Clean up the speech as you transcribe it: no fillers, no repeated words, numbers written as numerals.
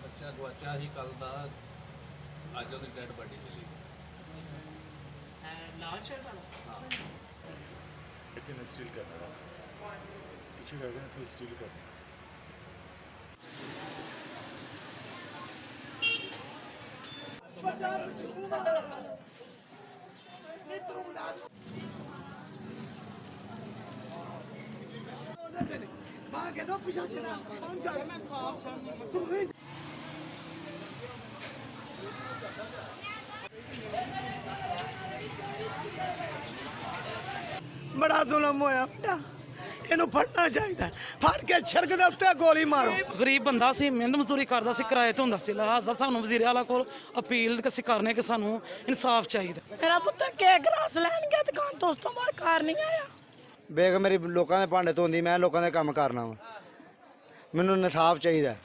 बच्चा गवाचा ही कल का अज वो डेड बॉडी मिली हाँ स्टील करना पीछे कर देना तो स्टील करना बड़ा जुल्म होया बेटा ਇਹਨੂੰ ਫੜਨਾ ਚਾਹੀਦਾ ਫੜ ਕੇ ਛਿੜਕ ਦੇ ਉੱਤੇ ਗੋਲੀ ਮਾਰੋ ਗਰੀਬ ਬੰਦਾ ਸੀ ਮਿਹਨਤ ਮਜ਼ਦੂਰੀ ਕਰਦਾ ਸੀ ਕਿਰਾਏ ਤੋਂ ਹੁੰਦਾ ਸੀ ਲਿਹਾਜ਼ਾ ਸਾਨੂੰ ਵਜ਼ੀਰ ਆਲਾ ਕੋਲ ਅਪੀਲ ਅਸੀਂ ਕਰਨੇ ਕਿ ਸਾਨੂੰ ਇਨਸਾਫ ਚਾਹੀਦਾ ਮੇਰਾ ਪੁੱਤ ਕੇਕ ਰਸ ਲੈਣ ਗਿਆ ਦੁਕਾਨ ਤੋਂ ਉਸ ਤੋਂ ਬਾਅਦ ਕਾਰ ਨਹੀਂ ਆਇਆ ਬੇਗ ਮੇਰੀ ਲੋਕਾਂ ਦੇ ਭਾਂਡੇ ਧੋਂਦੀ ਮੈਂ ਲੋਕਾਂ ਦੇ ਕੰਮ ਕਰਨਾ ਵਾ ਮੈਨੂੰ ਇਨਸਾਫ ਚਾਹੀਦਾ